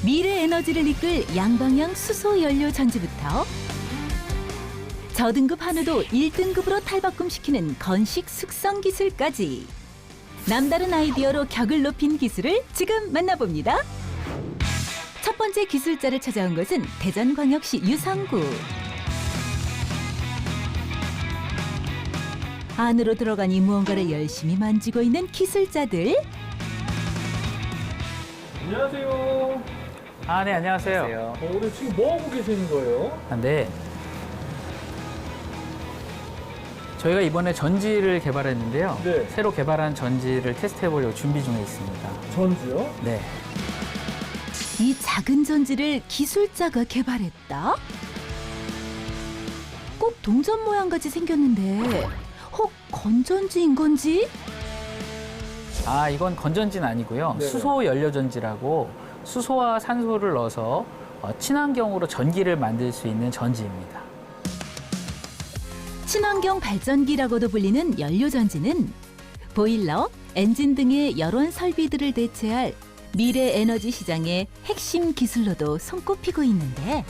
미래 에너지를 이끌 양방향 수소 연료 전지부터 저등급 한우도 1등급으로 탈바꿈시키는 건식 숙성 기술까지 남다른 아이디어로 격을 높인 기술을 지금 만나봅니다. 첫 번째 기술자를 찾아온 것은 대전광역시 유성구. 안으로 들어가니 무언가를 열심히 만지고 있는 기술자들. 안녕하세요. 네, 안녕하세요. 오늘 지금 뭐 하고 계시는 거예요? 네. 저희가 이번에 전지를 개발했는데요. 네. 새로 개발한 전지를 테스트해 보려고 준비 중에 있습니다. 전지요? 네. 이 작은 전지를 기술자가 개발했다? 꼭 동전 모양같이 생겼는데 혹 건전지인 건지? 이건 건전지는 아니고요. 네네. 수소 연료 전지라고 수소와 산소를 넣어서 친환경으로 전기를 만들 수 있는 전지입니다. 친환경 발전기라고도 불리는 연료전지는 보일러, 엔진 등의 여러 설비들을 대체할 미래 에너지 시장의 핵심 기술로도 손꼽히고 있는데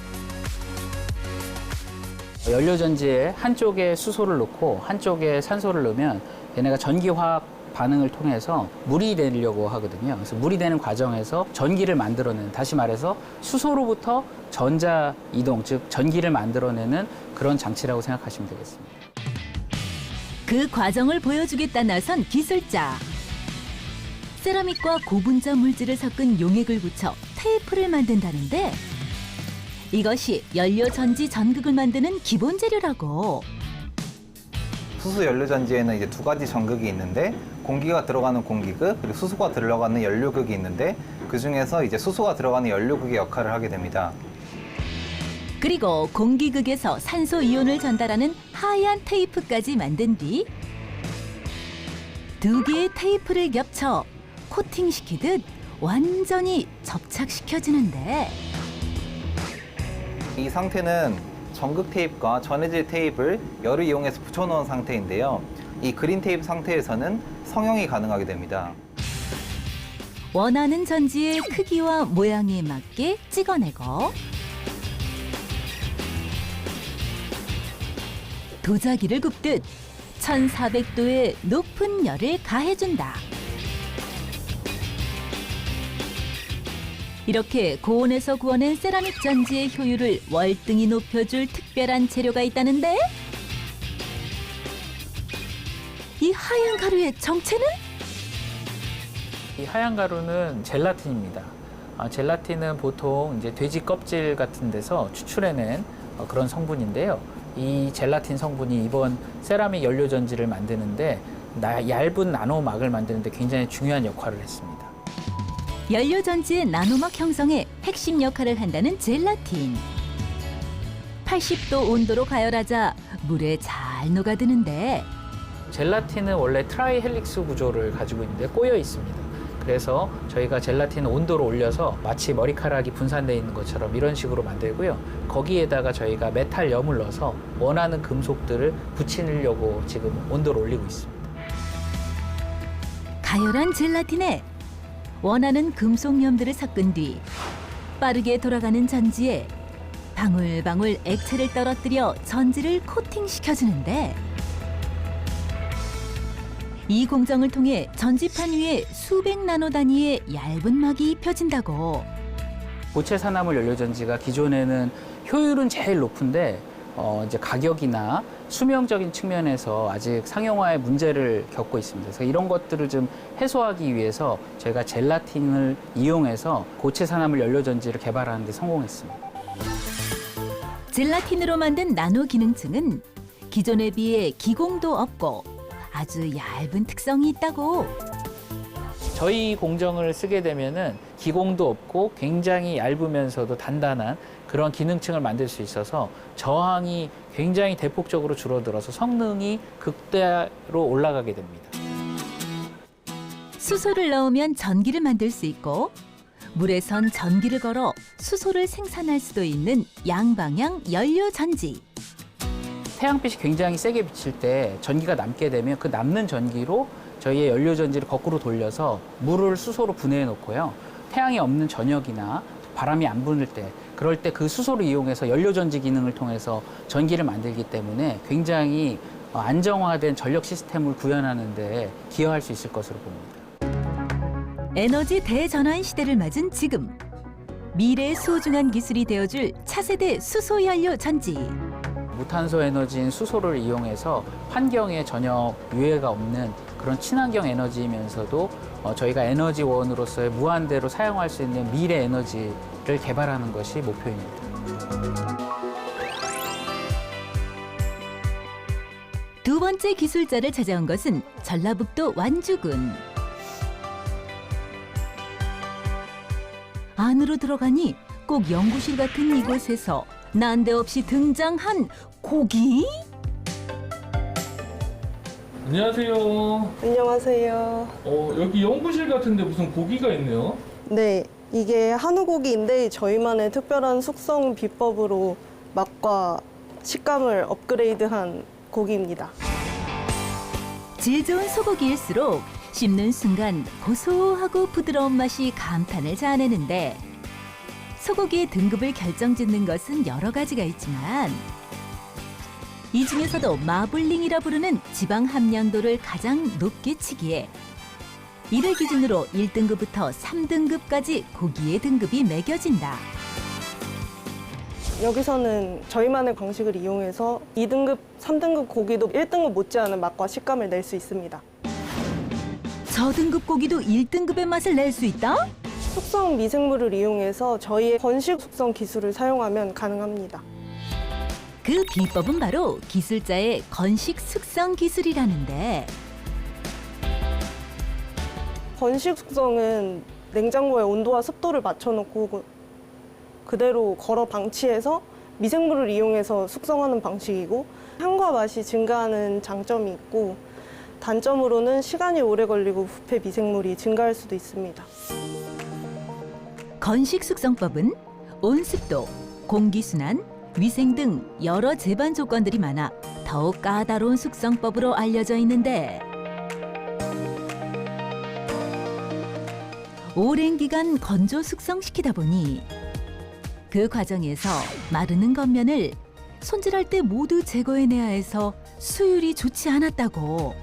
연료 전지에 한쪽에 수소를 넣고 한쪽에 산소를 넣으면 얘네가 전기화학 반응을 통해서 물이 되려고 하거든요. 그래서 물이 되는 과정에서 전기를 만들어내는, 다시 말해서 수소로부터 전자 이동, 즉 전기를 만들어내는 그런 장치라고 생각하시면 되겠습니다. 그 과정을 보여주겠다 나선 기술자. 세라믹과 고분자 물질을 섞은 용액을 붙여 테이프를 만든다는데 이것이 연료전지 전극을 만드는 기본 재료라고. 수소 연료전지에는 이제 두 가지 전극이 있는데 공기가 들어가는 공기극 그리고 수소가 들어가는 연료극이 있는데 그 중에서 이제 수소가 들어가는 연료극의 역할을 하게 됩니다. 그리고 공기극에서 산소 이온을 전달하는 하얀 테이프까지 만든 뒤 두 개의 테이프를 겹쳐 코팅시키듯 완전히 접착시켜주는데 이 상태는 전극 테이프가 전해질 테이프를 열을 이용해서 붙여놓은 상태인데요. 이 그린 테이프 상태에서는 성형이 가능하게 됩니다. 원하는 전지의 크기와 모양에 맞게 찍어내고 도자기를 굽듯 1400도의 높은 열을 가해준다. 이렇게 고온에서 구워낸 세라믹 전지의 효율을 월등히 높여줄 특별한 재료가 있다는데 이 하얀 가루의 정체는? 이 하얀 가루는 젤라틴입니다. 젤라틴은 보통 이제 돼지 껍질 같은 데서 추출해낸 그런 성분인데요. 이 젤라틴 성분이 이번 세라믹 연료 전지를 만드는데 얇은 나노막을 만드는데 굉장히 중요한 역할을 했습니다. 연료전지의 나노막 형성에 핵심 역할을 한다는 젤라틴. 80도 온도로 가열하자 물에 잘 녹아드는데 젤라틴은 원래 트라이헬릭스 구조를 가지고 있는데 꼬여 있습니다. 그래서 저희가 젤라틴 온도를 올려서 마치 머리카락이 분산되어 있는 것처럼 이런 식으로 만들고요. 거기에다가 저희가 메탈염을 넣어서 원하는 금속들을 붙이려고 지금 온도를 올리고 있습니다. 가열한 젤라틴에 원하는 금속염들을 섞은 뒤 빠르게 돌아가는 전지에 방울방울 액체를 떨어뜨려 전지를 코팅시켜주는데 이 공정을 통해 전지판 위에 수백 나노 단위의 얇은 막이 입혀진다고. 고체 산화물 연료 전지가 기존에는 효율은 제일 높은데 이제 가격이나 수명적인 측면에서 아직 상용화에 문제를 겪고 있습니다. 그래서 이런 것들을 좀 해소하기 위해서 저희가 젤라틴을 이용해서 고체 산화물 연료 전지를 개발하는 데 성공했습니다. 젤라틴으로 만든 나노 기능층은 기존에 비해 기공도 없고 아주 얇은 특성이 있다고. 저희 공정을 쓰게 되면은 기공도 없고 굉장히 얇으면서도 단단한 그런 기능층을 만들 수 있어서 저항이 굉장히 대폭적으로 줄어들어서 성능이 극대로 올라가게 됩니다. 수소를 넣으면 전기를 만들 수 있고 물에선 전기를 걸어 수소를 생산할 수도 있는 양방향 연료 전지. 태양빛이 굉장히 세게 비칠 때 전기가 남게 되면 그 남는 전기로 저희의 연료 전지를 거꾸로 돌려서 물을 수소로 분해해 놓고요. 태양이 없는 저녁이나 바람이 안 부는 때, 그럴 때 그 수소를 이용해서 연료전지 기능을 통해서 전기를 만들기 때문에 굉장히 안정화된 전력 시스템을 구현하는 데 기여할 수 있을 것으로 봅니다. 에너지 대전환 시대를 맞은 지금 미래의 소중한 기술이 되어줄 차세대 수소연료 전지. 무탄소 에너지인 수소를 이용해서 환경에 전혀 유해가 없는 그런 친환경 에너지이면서도 저희가 에너지원으로서의 무한대로 사용할 수 있는 미래 에너지를 개발하는 것이 목표입니다. 두 번째 기술자를 찾아온 것은 전라북도 완주군. 안으로 들어가니 꼭 연구실 같은 이곳에서 난데없이 등장한 고기? 안녕하세요. 안녕하세요. 여기 연구실 같은데 무슨 고기가 있네요. 네, 이게 한우고기인데 저희만의 특별한 숙성 비법으로 맛과 식감을 업그레이드한 고기입니다. 질 좋은 소고기일수록 씹는 순간 고소하고 부드러운 맛이 감탄을 자아내는데 소고기의 등급을 결정짓는 것은 여러 가지가 있지만 이 중에서도 마블링이라 부르는 지방 함량도를 가장 높게 치기에 이를 기준으로 1등급부터 3등급까지 고기의 등급이 매겨진다. 여기서는 저희만의 방식을 이용해서 2등급, 3등급 고기도 1등급 못지않은 맛과 식감을 낼 수 있습니다. 저등급 고기도 1등급의 맛을 낼 수 있다? 숙성 미생물을 이용해서 저희의 건식 숙성 기술을 사용하면 가능합니다. 그 비법은 바로 기술자의 건식 숙성 기술이라는데 건식 숙성은 냉장고에 온도와 습도를 맞춰놓고 그대로 걸어 방치해서 미생물을 이용해서 숙성하는 방식이고 향과 맛이 증가하는 장점이 있고 단점으로는 시간이 오래 걸리고 부패 미생물이 증가할 수도 있습니다. 건식 숙성법은 온습도, 공기순환, 위생 등 여러 제반 조건들이 많아 더욱 까다로운 숙성법으로 알려져 있는데 오랜 기간 건조 숙성시키다 보니 그 과정에서 마르는 겉면을 손질할 때 모두 제거해내야 해서 수율이 좋지 않았다고.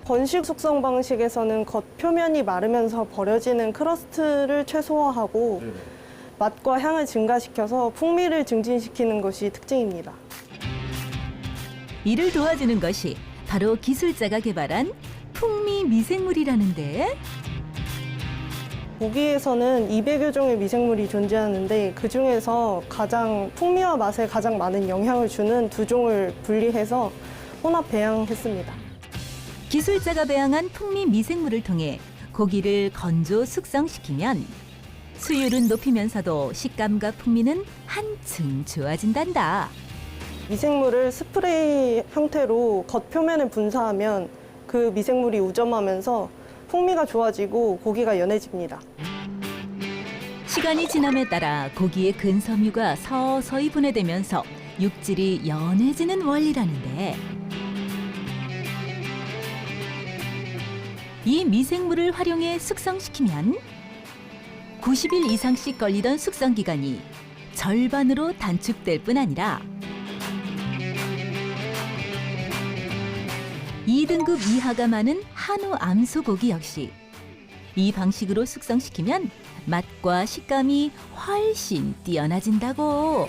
건식 숙성 방식에서는 겉표면이 마르면서 버려지는 크러스트를 최소화하고 맛과 향을 증가시켜서 풍미를 증진시키는 것이 특징입니다. 이를 도와주는 것이 바로 기술자가 개발한 풍미 미생물이라는데 고기에서는 200여 종의 미생물이 존재하는데 그중에서 가장 풍미와 맛에 가장 많은 영향을 주는 두 종을 분리해서 혼합 배양했습니다. 기술자가 배양한 풍미 미생물을 통해 고기를 건조 숙성시키면 수율은 높이면서도 식감과 풍미는 한층 좋아진단다. 미생물을 스프레이 형태로 겉표면에 분사하면 그 미생물이 우점하면서 풍미가 좋아지고 고기가 연해집니다. 시간이 지남에 따라 고기의 근섬유가 서서히 분해되면서 육질이 연해지는 원리라는데 이 미생물을 활용해 숙성시키면 90일 이상씩 걸리던 숙성 기간이 절반으로 단축될 뿐 아니라 2등급 이하가 많은 한우 암소고기 역시 이 방식으로 숙성시키면 맛과 식감이 훨씬 뛰어나진다고.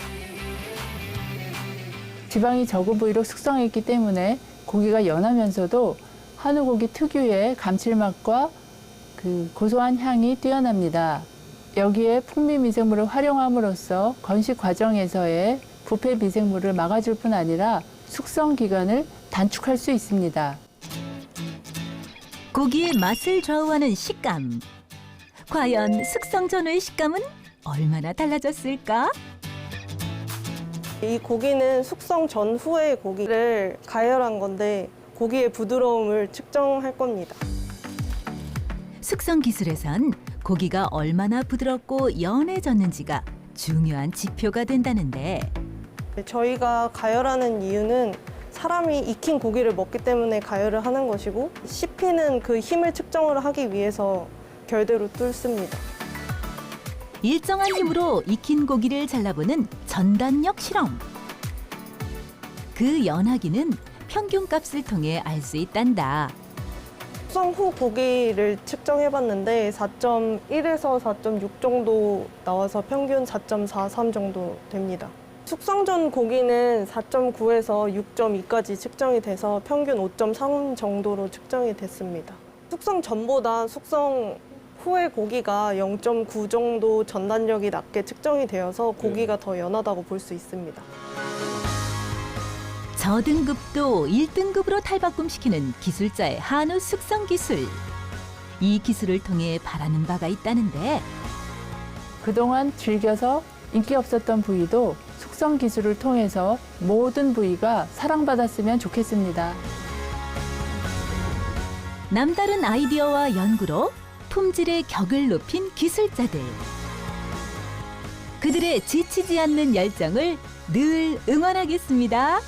지방이 적은 부위로 숙성했기 때문에 고기가 연하면서도 한우고기 특유의 감칠맛과 그 고소한 향이 뛰어납니다. 여기에 풍미 미생물을 활용함으로써 건식 과정에서의 부패 미생물을 막아줄 뿐 아니라 숙성 기간을 단축할 수 있습니다. 고기의 맛을 좌우하는 식감. 과연 숙성 전후의 식감은 얼마나 달라졌을까? 이 고기는 숙성 전후의 고기를 가열한 건데 고기의 부드러움을 측정할 겁니다. 숙성 기술에선 고기가 얼마나 부드럽고 연해졌는지가 중요한 지표가 된다는데 저희가 가열하는 이유는 사람이 익힌 고기를 먹기 때문에 가열을 하는 것이고 씹히는 그 힘을 측정을 하기 위해서 결대로 뚫습니다. 일정한 힘으로 익힌 고기를 잘라보는 전단력 실험. 그 연하기는 평균값을 통해 알 수 있단다. 숙성 후 고기를 측정해봤는데 4.1에서 4.6 정도 나와서 평균 4.43 정도 됩니다. 숙성 전 고기는 4.9에서 6.2까지 측정이 돼서 평균 5.3 정도로 측정이 됐습니다. 숙성 전보다 숙성 후의 고기가 0.9 정도 전단력이 낮게 측정이 되어서 고기가 더 연하다고 볼 수 있습니다. 저등급도 1등급으로 탈바꿈시키는 기술자의 한우 숙성 기술. 이 기술을 통해 바라는 바가 있다는데 그동안 즐겨서 인기 없었던 부위도 숙성 기술을 통해서 모든 부위가 사랑받았으면 좋겠습니다. 남다른 아이디어와 연구로 품질의 격을 높인 기술자들. 그들의 지치지 않는 열정을 늘 응원하겠습니다.